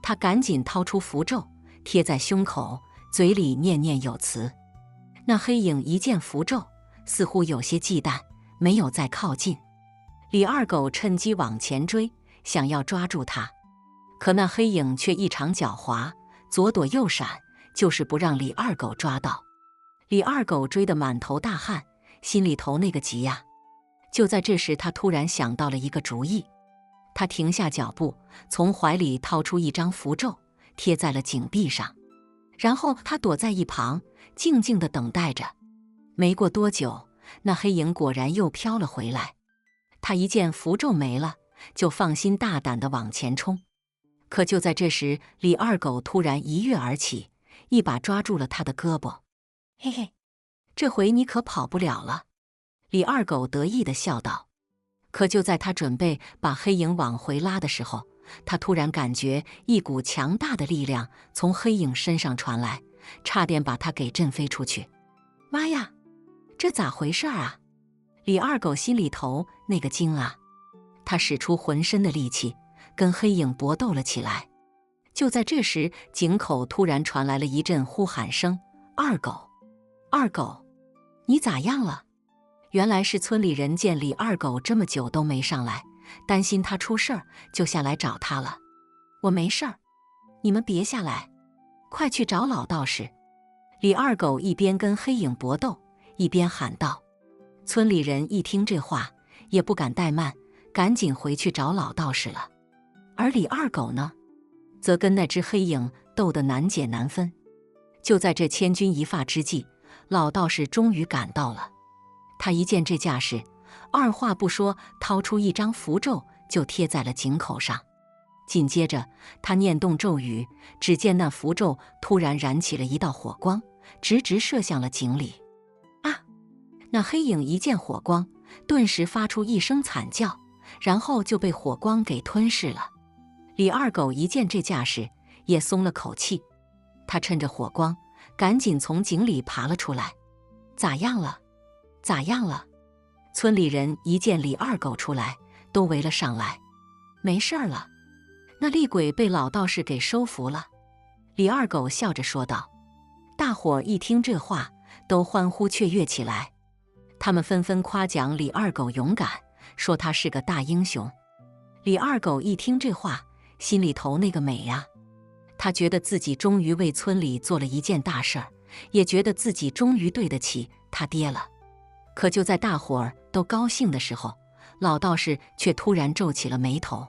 他赶紧掏出符咒，贴在胸口，嘴里念念有词。那黑影一见符咒，似乎有些忌惮，没有再靠近。李二狗趁机往前追，想要抓住他，可那黑影却异常狡猾，左躲右闪，就是不让李二狗抓到。李二狗追得满头大汗，心里头那个急呀！就在这时，他突然想到了一个主意。他停下脚步，从怀里掏出一张符咒，贴在了井壁上，然后他躲在一旁，静静地等待着。没过多久，那黑影果然又飘了回来。他一见符咒没了，就放心大胆地往前冲。可就在这时，李二狗突然一跃而起，一把抓住了他的胳膊。嘿嘿，这回你可跑不了了。李二狗得意地笑道。可就在他准备把黑影往回拉的时候，他突然感觉一股强大的力量从黑影身上传来，差点把他给震飞出去。妈呀，这咋回事啊？李二狗心里头那个惊啊！他使出浑身的力气，跟黑影搏斗了起来。就在这时，井口突然传来了一阵呼喊声：“二狗，二狗，你咋样了？”原来是村里人见李二狗这么久都没上来，担心他出事儿，就下来找他了。我没事儿，你们别下来，快去找老道士。李二狗一边跟黑影搏斗，一边喊道。村里人一听这话，也不敢怠慢，赶紧回去找老道士了。而李二狗呢，则跟那只黑影斗得难解难分。就在这千钧一发之际，老道士终于赶到了。他一见这架势，二话不说，掏出一张符咒就贴在了井口上。紧接着，他念动咒语，只见那符咒突然燃起了一道火光，直直射向了井里。啊！那黑影一见火光，顿时发出一声惨叫，然后就被火光给吞噬了。李二狗一见这架势，也松了口气。他趁着火光，赶紧从井里爬了出来。咋样了？咋样了？村里人一见李二狗出来，都围了上来。没事儿了，那厉鬼被老道士给收服了。李二狗笑着说道。大伙儿一听这话，都欢呼雀跃起来。他们纷纷夸奖李二狗勇敢，说他是个大英雄。李二狗一听这话，心里头那个美呀！他觉得自己终于为村里做了一件大事儿，也觉得自己终于对得起他爹了。可就在大伙儿都高兴的时候，老道士却突然皱起了眉头。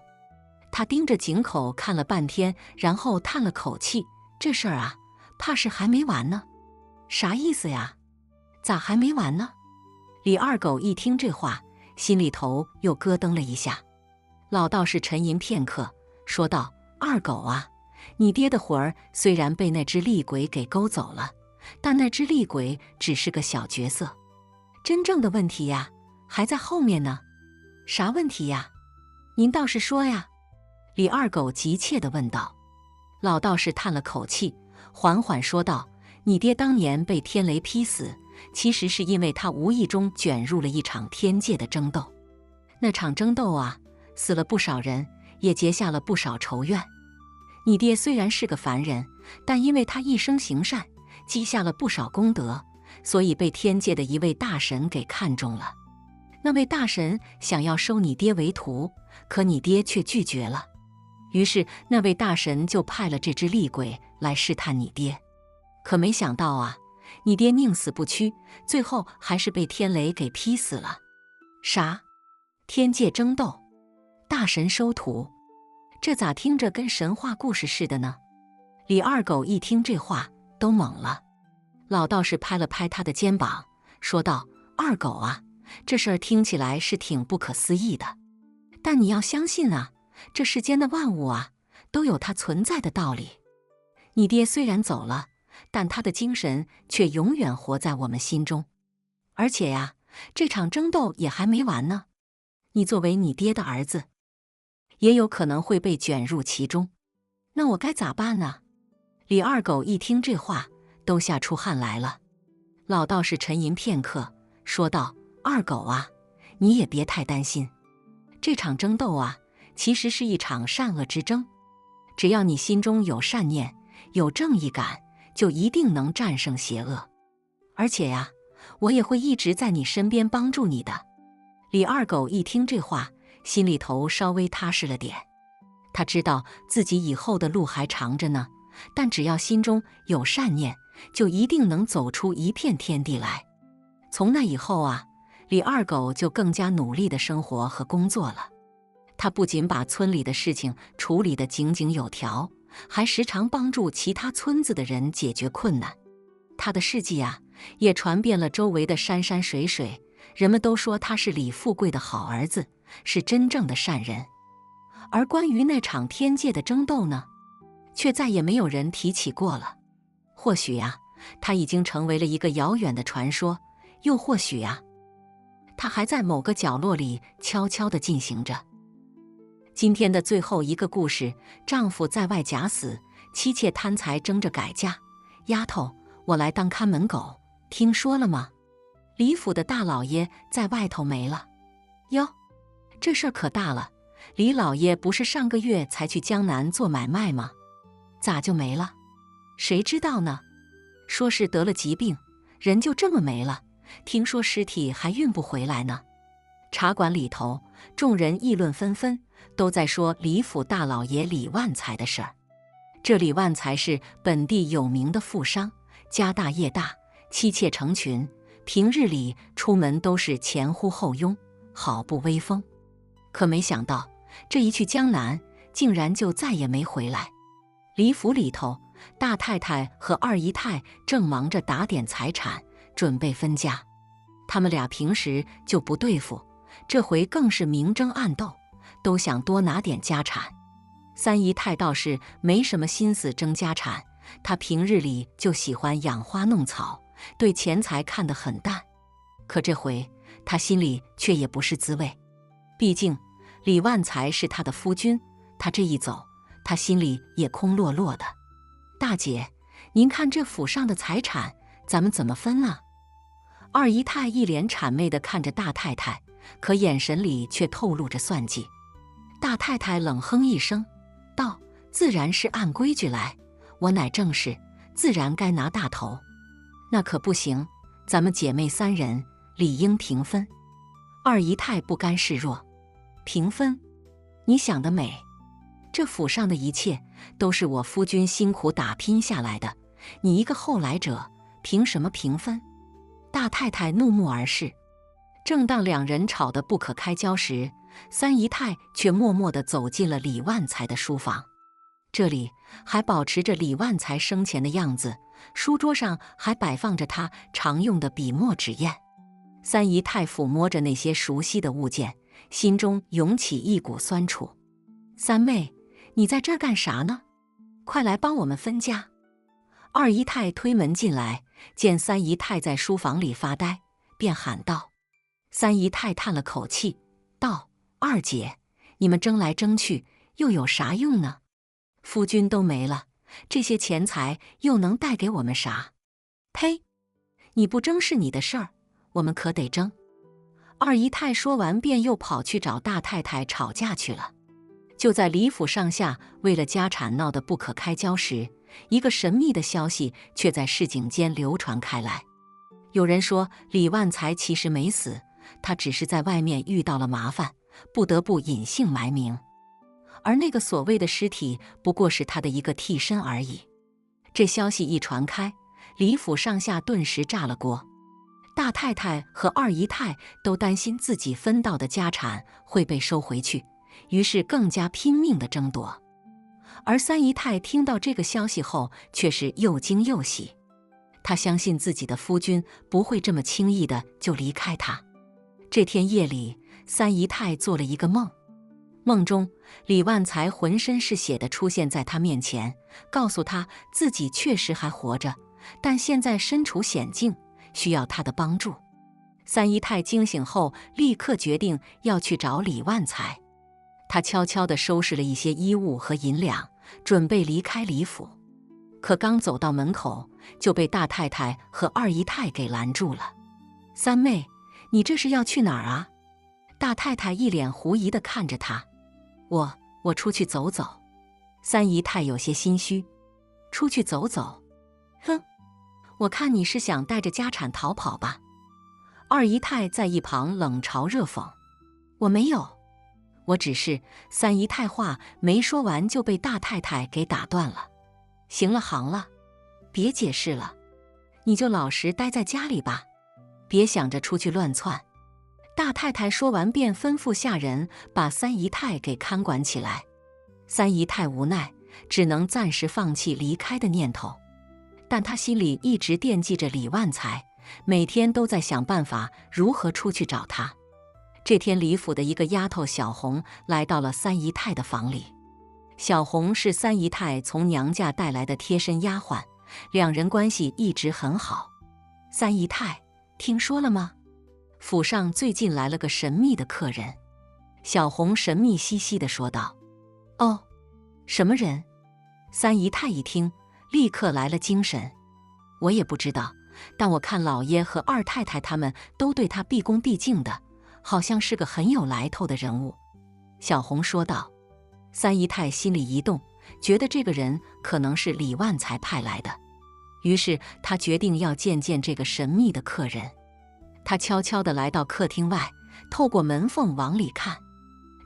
他盯着井口看了半天，然后叹了口气：“这事儿啊，怕是还没完呢。”“啥意思呀？咋还没完呢？”李二狗一听这话，心里头又咯噔了一下。老道士沉吟片刻，说道：“二狗啊，你爹的魂儿虽然被那只厉鬼给勾走了，但那只厉鬼只是个小角色，真正的问题呀，还在后面呢。啥问题呀？您倒是说呀。”李二狗急切地问道。老道士叹了口气，缓缓说道：“你爹当年被天雷劈死，其实是因为他无意中卷入了一场天界的争斗。那场争斗啊，死了不少人，也结下了不少仇怨。你爹虽然是个凡人，但因为他一生行善，积下了不少功德，所以被天界的一位大神给看中了。那位大神想要收你爹为徒，可你爹却拒绝了。于是那位大神就派了这只厉鬼来试探你爹。可没想到啊，你爹宁死不屈，最后还是被天雷给劈死了。”“啥？天界争斗？大神收徒？这咋听着跟神话故事似的呢？”李二狗一听这话都懵了。老道士拍了拍他的肩膀，说道：“二狗啊，这事儿听起来是挺不可思议的，但你要相信啊，这世间的万物啊，都有它存在的道理。你爹虽然走了，但他的精神却永远活在我们心中。而且呀，这场争斗也还没完呢。你作为你爹的儿子，也有可能会被卷入其中。那我该咋办呢？”李二狗一听这话，都吓出汗来了。老道士沉吟片刻，说道：“二狗啊，你也别太担心。这场争斗啊，其实是一场善恶之争。只要你心中有善念，有正义感，就一定能战胜邪恶。而且呀，我也会一直在你身边帮助你的。”李二狗一听这话，心里头稍微踏实了点。他知道自己以后的路还长着呢，但只要心中有善念，就一定能走出一片天地来。从那以后啊，李二狗就更加努力的生活和工作了。他不仅把村里的事情处理得井井有条，还时常帮助其他村子的人解决困难。他的事迹啊，也传遍了周围的山山水水，人们都说他是李富贵的好儿子，是真正的善人。而关于那场天界的争斗呢，却再也没有人提起过了。或许呀，他已经成为了一个遥远的传说，又或许呀，他还在某个角落里悄悄地进行着。今天的最后一个故事，丈夫在外假死，妻妾贪财争着改嫁。丫头，我来当看门狗，听说了吗？李府的大老爷在外头没了。哟，这事儿可大了。李老爷不是上个月才去江南做买卖吗？咋就没了？谁知道呢？说是得了疾病，人就这么没了，听说尸体还运不回来呢。”茶馆里头，众人议论纷纷，都在说李府大老爷李万才的事儿。这李万才是本地有名的富商，家大业大，妻妾成群，平日里出门都是前呼后拥，好不威风。可没想到，这一去江南，竟然就再也没回来。李府里头，大太太和二姨太正忙着打点财产，准备分家。他们俩平时就不对付，这回更是明争暗斗，都想多拿点家产。三姨太倒是没什么心思争家产，她平日里就喜欢养花弄草，对钱财看得很淡。可这回她心里却也不是滋味，毕竟李万才是她的夫君，他这一走，她心里也空落落的。大姐，您看这府上的财产，咱们怎么分啊？二姨太一脸谄媚地看着大太太，可眼神里却透露着算计。大太太冷哼一声，道：“自然是按规矩来，我乃正室，自然该拿大头。”“那可不行，咱们姐妹三人理应平分。”二姨太不甘示弱：“平分？你想得美！这府上的一切都是我夫君辛苦打拼下来的，你一个后来者，凭什么平分？”大太太怒目而视。正当两人吵得不可开交时，三姨太却默默地走进了李万才的书房。这里还保持着李万才生前的样子，书桌上还摆放着他常用的笔墨纸砚。三姨太抚摸着那些熟悉的物件，心中涌起一股酸楚。“三妹，你在这儿干啥呢？快来帮我们分家。”二姨太推门进来，见三姨太在书房里发呆，便喊道。三姨太叹了口气，道：“二姐，你们争来争去，又有啥用呢？夫君都没了，这些钱财又能带给我们啥？呸！你不争是你的事儿，我们可得争。”二姨太说完，便又跑去找大太太吵架去了。就在李府上下为了家产闹得不可开交时，一个神秘的消息却在市井间流传开来。有人说李万才其实没死，他只是在外面遇到了麻烦，不得不隐姓埋名，而那个所谓的尸体不过是他的一个替身而已。这消息一传开，李府上下顿时炸了锅。大太太和二姨太都担心自己分到的家产会被收回去，于是更加拼命地争夺。而三姨太听到这个消息后，却是又惊又喜。她相信自己的夫君不会这么轻易的就离开她。这天夜里，三姨太做了一个梦，梦中李万才浑身是血地出现在她面前，告诉她自己确实还活着，但现在身处险境，需要她的帮助。三姨太惊醒后，立刻决定要去找李万才。她悄悄地收拾了一些衣物和银两，准备离开李府。可刚走到门口，就被大太太和二姨太给拦住了。“三妹，你这是要去哪儿啊？”大太太一脸狐疑地看着她。我出去走走。”三姨太有些心虚。“出去走走？哼，我看你是想带着家产逃跑吧？”二姨太在一旁冷嘲热讽。“我没有，我只是……”三姨太话没说完就被大太太给打断了。“行了行了，别解释了，你就老实待在家里吧，别想着出去乱窜。”大太太说完便吩咐下人把三姨太给看管起来。三姨太无奈，只能暂时放弃离开的念头，但她心里一直惦记着李万才，每天都在想办法如何出去找他。这天，李府的一个丫头小红来到了三姨太的房里。小红是三姨太从娘家带来的贴身丫鬟，两人关系一直很好。“三姨太，听说了吗？府上最近来了个神秘的客人。”小红神秘兮兮地说道。“哦，什么人？”三姨太一听，立刻来了精神。“我也不知道，但我看老爷和二太太他们都对他毕恭毕敬的，好像是个很有来头的人物。”小红说道。三姨太心里一动，觉得这个人可能是李万才派来的，于是她决定要见见这个神秘的客人。他悄悄地来到客厅外，透过门缝往里看，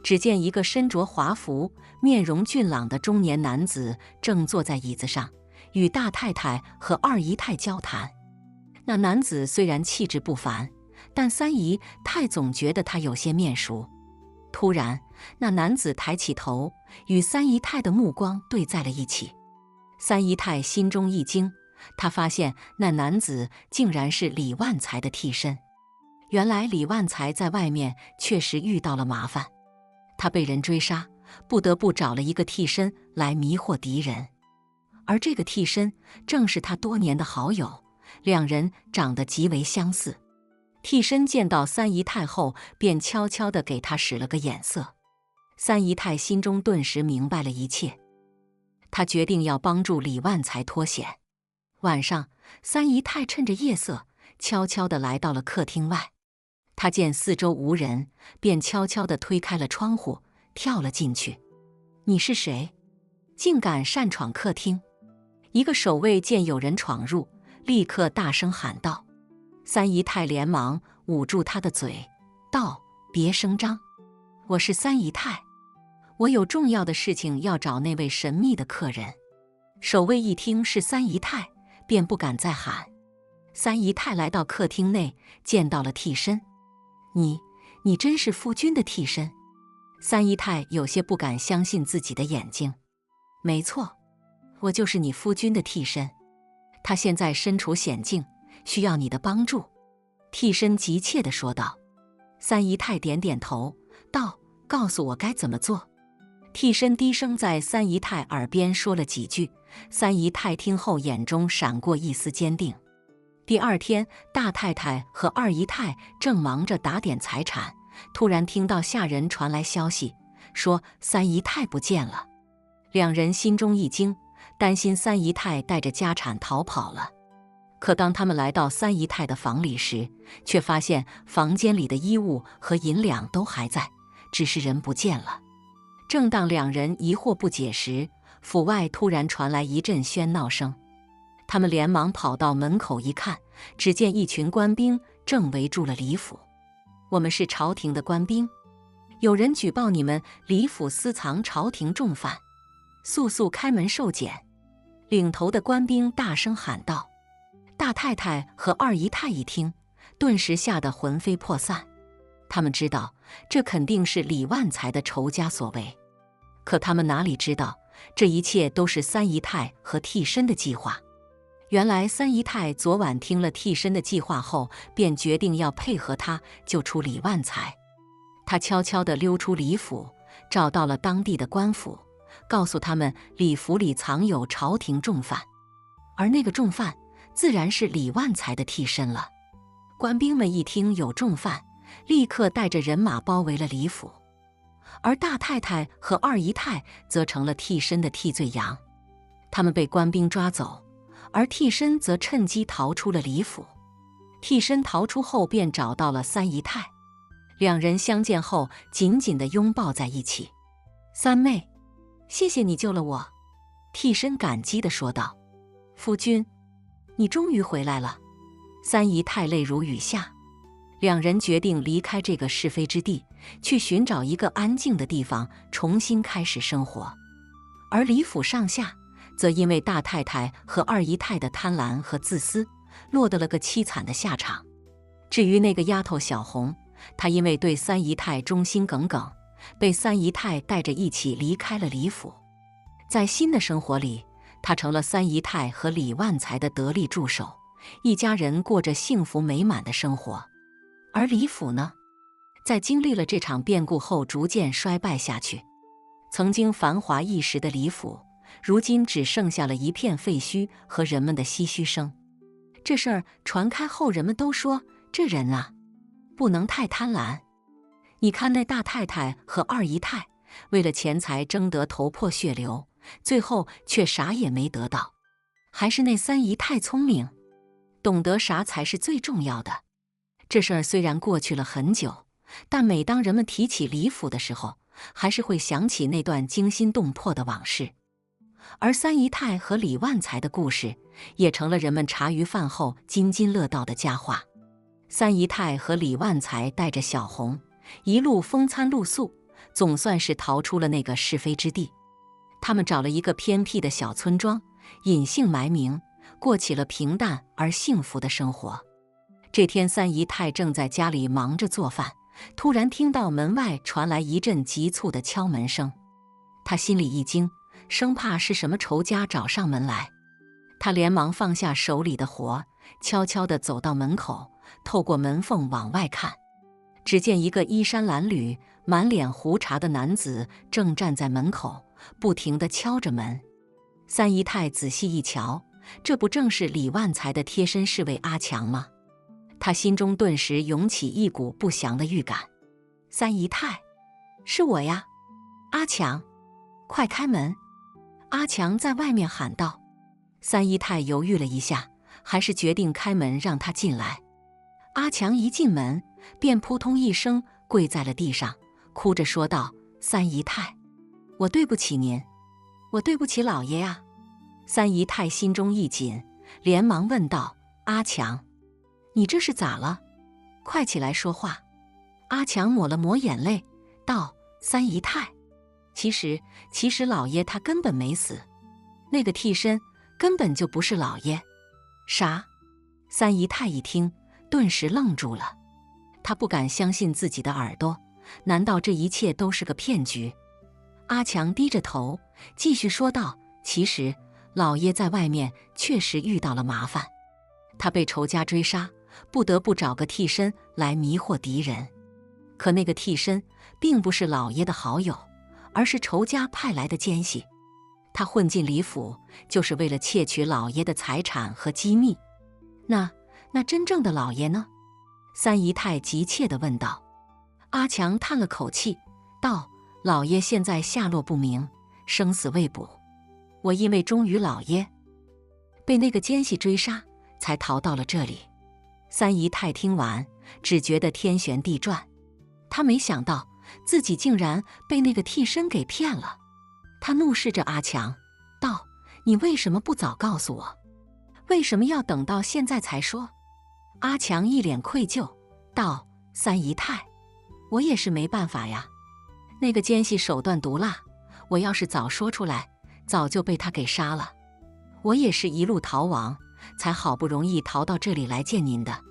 只见一个身着华服、面容俊朗的中年男子正坐在椅子上，与大太太和二姨太交谈。那男子虽然气质不凡，但三姨太总觉得他有些面熟。突然，那男子抬起头，与三姨太的目光对在了一起。三姨太心中一惊，她发现那男子竟然是李万才的替身。原来李万才在外面确实遇到了麻烦，他被人追杀，不得不找了一个替身来迷惑敌人。而这个替身正是他多年的好友，两人长得极为相似。替身见到三姨太后，便悄悄地给他使了个眼色。三姨太心中顿时明白了一切，她决定要帮助李万才脱险。晚上，三姨太趁着夜色，悄悄地来到了客厅外。她见四周无人，便悄悄地推开了窗户，跳了进去。你是谁？竟敢擅闯客厅？一个守卫见有人闯入，立刻大声喊道。三姨太连忙捂住他的嘴，道：别声张，我是三姨太，我有重要的事情要找那位神秘的客人。守卫一听是三姨太，便不敢再喊。三姨太来到客厅内，见到了替身。你真是夫君的替身？三姨太有些不敢相信自己的眼睛。没错，我就是你夫君的替身，他现在身处险境，需要你的帮助。替身急切地说道。三姨太点点头，道：告诉我该怎么做。替身低声在三姨太耳边说了几句，三姨太听后眼中闪过一丝坚定。第二天，大太太和二姨太正忙着打点财产，突然听到下人传来消息，说三姨太不见了。两人心中一惊，担心三姨太带着家产逃跑了。可当他们来到三姨太的房里时，却发现房间里的衣物和银两都还在，只是人不见了。正当两人疑惑不解时，府外突然传来一阵喧闹声。他们连忙跑到门口一看，只见一群官兵正围住了李府。我们是朝廷的官兵，有人举报你们李府私藏朝廷重犯，速速开门受检。领头的官兵大声喊道。大太太和二姨太一听，顿时吓得魂飞魄散。他们知道这肯定是李万才的仇家所为，可他们哪里知道，这一切都是三姨太和替身的计划。原来三姨太昨晚听了替身的计划后，便决定要配合他救出李万才。他悄悄地溜出李府，找到了当地的官府，告诉他们李府里藏有朝廷重犯，而那个重犯自然是李万才的替身了。官兵们一听有重犯，立刻带着人马包围了李府，而大太太和二姨太则成了替身的替罪羊。他们被官兵抓走，而替身则趁机逃出了李府。替身逃出后便找到了三姨太，两人相见后紧紧地拥抱在一起。三妹，谢谢你救了我。替身感激地说道。夫君，你终于回来了。三姨太泪如雨下。两人决定离开这个是非之地，去寻找一个安静的地方，重新开始生活。而李府上下则因为大太太和二姨太的贪婪和自私，落得了个凄惨的下场。至于那个丫头小红，她因为对三姨太忠心耿耿，被三姨太带着一起离开了李府。在新的生活里，她成了三姨太和李万才的得力助手，一家人过着幸福美满的生活。而李府呢，在经历了这场变故后逐渐衰败下去。曾经繁华一时的李府，如今只剩下了一片废墟和人们的唏嘘声。这事儿传开后，人们都说这人啊，不能太贪婪。你看那大太太和二姨太，为了钱财争得头破血流，最后却啥也没得到。还是那三姨太聪明，懂得啥才是最重要的。这事儿虽然过去了很久，但每当人们提起李府的时候，还是会想起那段惊心动魄的往事。而三姨太和李万才的故事，也成了人们茶余饭后津津乐道的佳话。三姨太和李万才带着小红一路风餐露宿，总算是逃出了那个是非之地。他们找了一个偏僻的小村庄，隐姓埋名，过起了平淡而幸福的生活。这天，三姨太正在家里忙着做饭，突然听到门外传来一阵急促的敲门声。她心里一惊，生怕是什么仇家找上门来。她连忙放下手里的活，悄悄地走到门口，透过门缝往外看。只见一个衣衫褴褛、满脸胡茬的男子正站在门口，不停地敲着门。三姨太仔细一瞧，这不正是李万才的贴身侍卫阿强吗？她心中顿时涌起一股不祥的预感。三姨太，是我呀，阿强，快开门！阿强在外面喊道。三姨太犹豫了一下，还是决定开门让他进来。阿强一进门，便扑通一声跪在了地上，哭着说道：“三姨太，我对不起您，我对不起老爷呀。”三姨太心中一紧，连忙问道：“阿强，你这是咋了？快起来说话。”阿强抹了抹眼泪，道：“三姨太，其实老爷他根本没死，那个替身根本就不是老爷。”啥？三姨太一听，顿时愣住了。她不敢相信自己的耳朵，难道这一切都是个骗局？阿强低着头，继续说道：“其实老爷在外面确实遇到了麻烦，他被仇家追杀，不得不找个替身来迷惑敌人。可那个替身并不是老爷的好友，而是仇家派来的奸细。他混进李府，就是为了窃取老爷的财产和机密。那真正的老爷呢？”三姨太急切地问道。阿强叹了口气，道：“老爷现在下落不明，生死未卜。我因为忠于老爷，被那个奸细追杀，才逃到了这里。”三姨太听完，只觉得天旋地转。她没想到自己竟然被那个替身给骗了。她怒视着阿强，道：“你为什么不早告诉我？为什么要等到现在才说？”阿强一脸愧疚，道：“三姨太，我也是没办法呀。那个奸细手段毒辣，我要是早说出来，早就被他给杀了。我也是一路逃亡，才好不容易逃到这里来见您的。”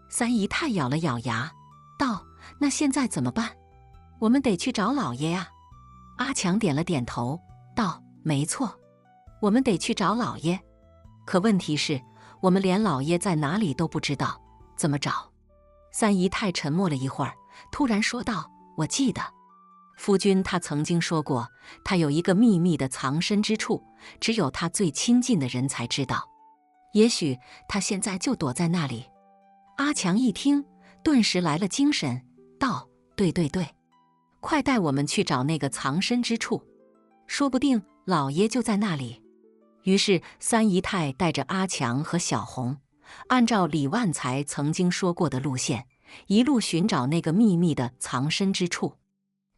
三姨太咬了咬牙，道：“那现在怎么办？我们得去找老爷呀。”阿强点了点头，道：“没错，我们得去找老爷。可问题是，我们连老爷在哪里都不知道，怎么找？”三姨太沉默了一会儿，突然说道：“我记得，夫君他曾经说过，他有一个秘密的藏身之处，只有他最亲近的人才知道。也许他现在就躲在那里。”阿强一听，顿时来了精神，道：“对，快带我们去找那个藏身之处，说不定老爷就在那里。”于是三姨太带着阿强和小红，按照李万才曾经说过的路线，一路寻找那个秘密的藏身之处。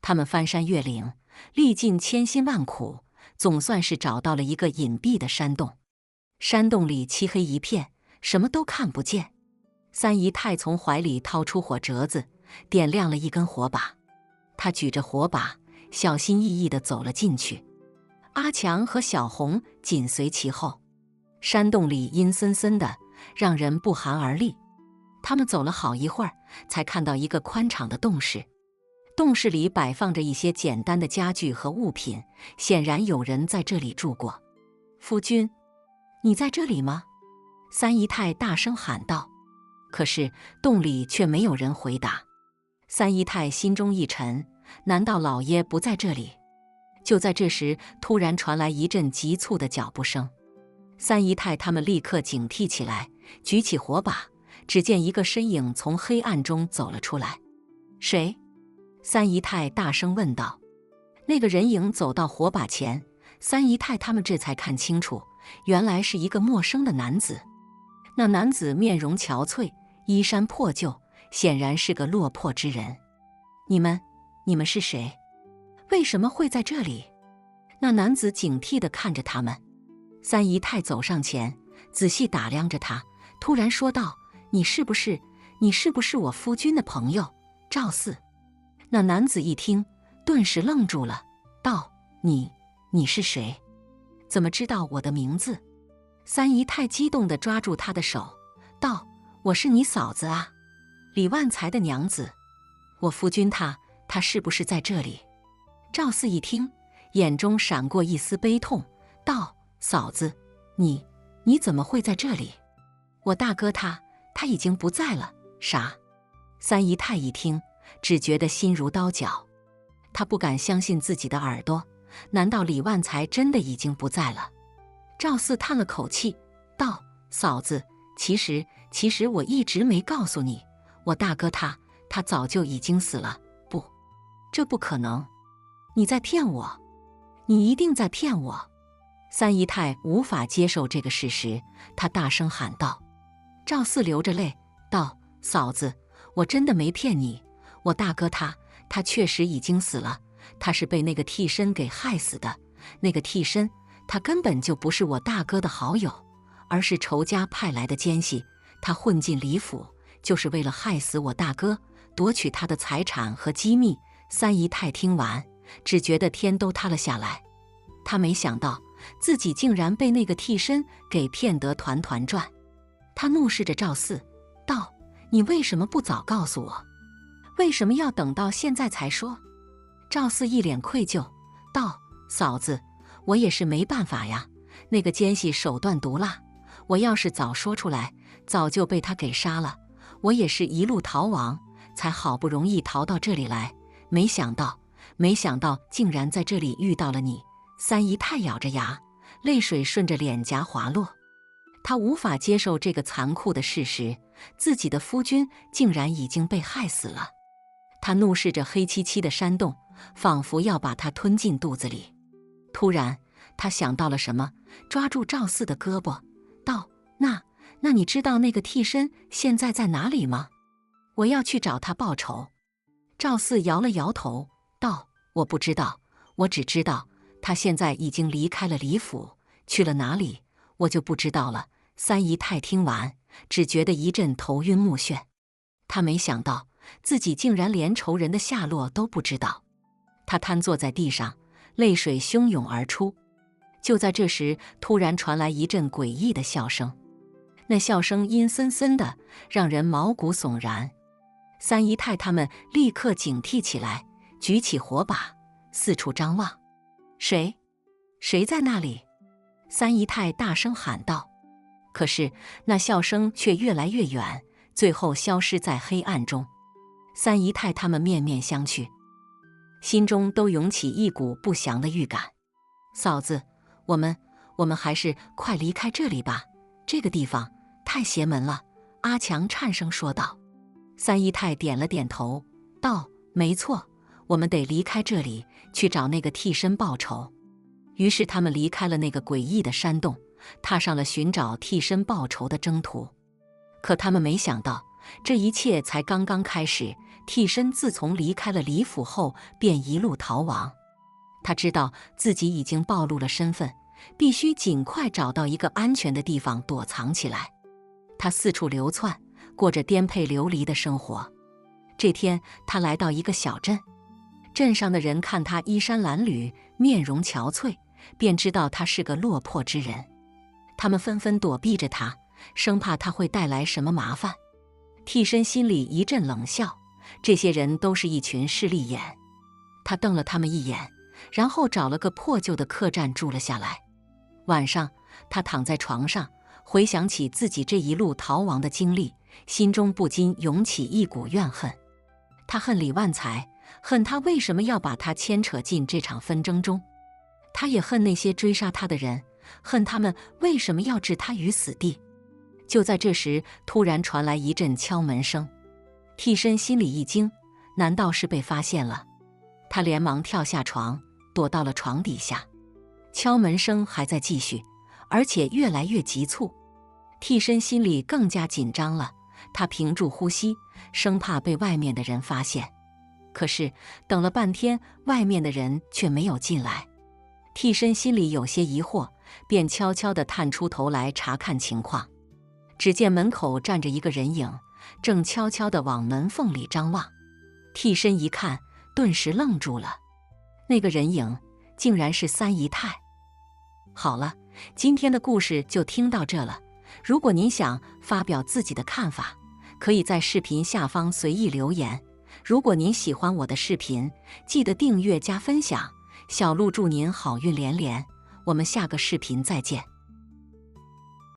他们翻山越岭，历尽千辛万苦，总算是找到了一个隐蔽的山洞。山洞里漆黑一片，什么都看不见。三姨太从怀里掏出火折子，点亮了一根火把。她举着火把，小心翼翼地走了进去。阿强和小红紧随其后。山洞里阴森森的，让人不寒而栗。他们走了好一会儿，才看到一个宽敞的洞室。洞室里摆放着一些简单的家具和物品，显然有人在这里住过。“夫君，你在这里吗？”三姨太大声喊道。可是洞里却没有人回答。三姨太心中一沉，难道老爷不在这里？就在这时，突然传来一阵急促的脚步声。三姨太他们立刻警惕起来，举起火把，只见一个身影从黑暗中走了出来。“谁？”三姨太大声问道。那个人影走到火把前，三姨太他们这才看清楚，原来是一个陌生的男子。那男子面容憔悴，衣衫破旧，显然是个落魄之人。“你们是谁？为什么会在这里？”那男子警惕地看着他们。三姨太走上前，仔细打量着他，突然说道：“你是不是你是不是我夫君的朋友赵四？”那男子一听，顿时愣住了，道：“你是谁？怎么知道我的名字？”三姨太激动地抓住他的手，道：“我是你嫂子啊，李万才的娘子。我夫君他是不是在这里？”赵四一听，眼中闪过一丝悲痛，道：“嫂子，你怎么会在这里？我大哥他已经不在了。”啥？三姨太一听，只觉得心如刀绞，她不敢相信自己的耳朵，难道李万才真的已经不在了？赵四叹了口气，道：“嫂子，其实我一直没告诉你，我大哥他早就已经死了。不，这不可能，你在骗我，你一定在骗我。”三姨太无法接受这个事实，她大声喊道。赵四流着泪道：“嫂子，我真的没骗你，我大哥他确实已经死了，他是被那个替身给害死的。那个替身他根本就不是我大哥的好友，而是仇家派来的奸细，他混进李府就是为了害死我大哥，夺取他的财产和机密。”三姨太听完，只觉得天都塌了下来，她没想到自己竟然被那个替身给骗得团团转。她怒视着赵四道：“你为什么不早告诉我？为什么要等到现在才说？”赵四一脸愧疚道：“嫂子，我也是没办法呀，那个奸细手段毒辣，我要是早说出来，早就被他给杀了。我也是一路逃亡，才好不容易逃到这里来，没想到竟然在这里遇到了你。”三姨太咬着牙，泪水顺着脸颊滑落。她无法接受这个残酷的事实，自己的夫君竟然已经被害死了。她怒视着黑漆漆的山洞，仿佛要把它吞进肚子里。突然，她想到了什么，抓住赵四的胳膊，道：“那你知道那个替身现在在哪里吗？我要去找他报仇。”赵四摇了摇头，道：“我不知道，我只知道他现在已经离开了李府，去了哪里，我就不知道了。”三姨太听完，只觉得一阵头晕目眩。她没想到自己竟然连仇人的下落都不知道。她瘫坐在地上，泪水汹涌而出。就在这时，突然传来一阵诡异的笑声，那笑声阴森森的，让人毛骨悚然。三姨太他们立刻警惕起来，举起火把，四处张望。谁在那里？三姨太大声喊道。可是那笑声却越来越远，最后消失在黑暗中。三姨太他们面面相觑，心中都涌起一股不祥的预感。嫂子，我们还是快离开这里吧，这个地方太邪门了。阿强颤声说道。三姨太点了点头，道：“没错，我们得离开这里，去找那个替身报仇。”于是他们离开了那个诡异的山洞，踏上了寻找替身报仇的征途。可他们没想到，这一切才刚刚开始。替身自从离开了李府后，便一路逃亡。他知道自己已经暴露了身份，必须尽快找到一个安全的地方躲藏起来。他四处流窜，过着颠沛流离的生活。这天，他来到一个小镇，镇上的人看他衣衫褴褛，面容憔悴，便知道他是个落魄之人。他们纷纷躲避着他，生怕他会带来什么麻烦。替身心里一阵冷笑，这些人都是一群势利眼。他瞪了他们一眼，然后找了个破旧的客栈住了下来。晚上，他躺在床上，回想起自己这一路逃亡的经历，心中不禁涌起一股怨恨。他恨李万才，恨他为什么要把他牵扯进这场纷争中。他也恨那些追杀他的人，恨他们为什么要置他于死地。就在这时，突然传来一阵敲门声。替身心里一惊，难道是被发现了？他连忙跳下床，躲到了床底下。敲门声还在继续，而且越来越急促。替身心里更加紧张了，他屏住呼吸，生怕被外面的人发现。可是等了半天，外面的人却没有进来。替身心里有些疑惑，便悄悄地探出头来查看情况。只见门口站着一个人影，正悄悄地往门缝里张望。替身一看，顿时愣住了，那个人影竟然是三姨太。好了，今天的故事就听到这了。如果您想发表自己的看法，可以在视频下方随意留言。如果您喜欢我的视频，记得订阅加分享。小鹿祝您好运连连，我们下个视频再见。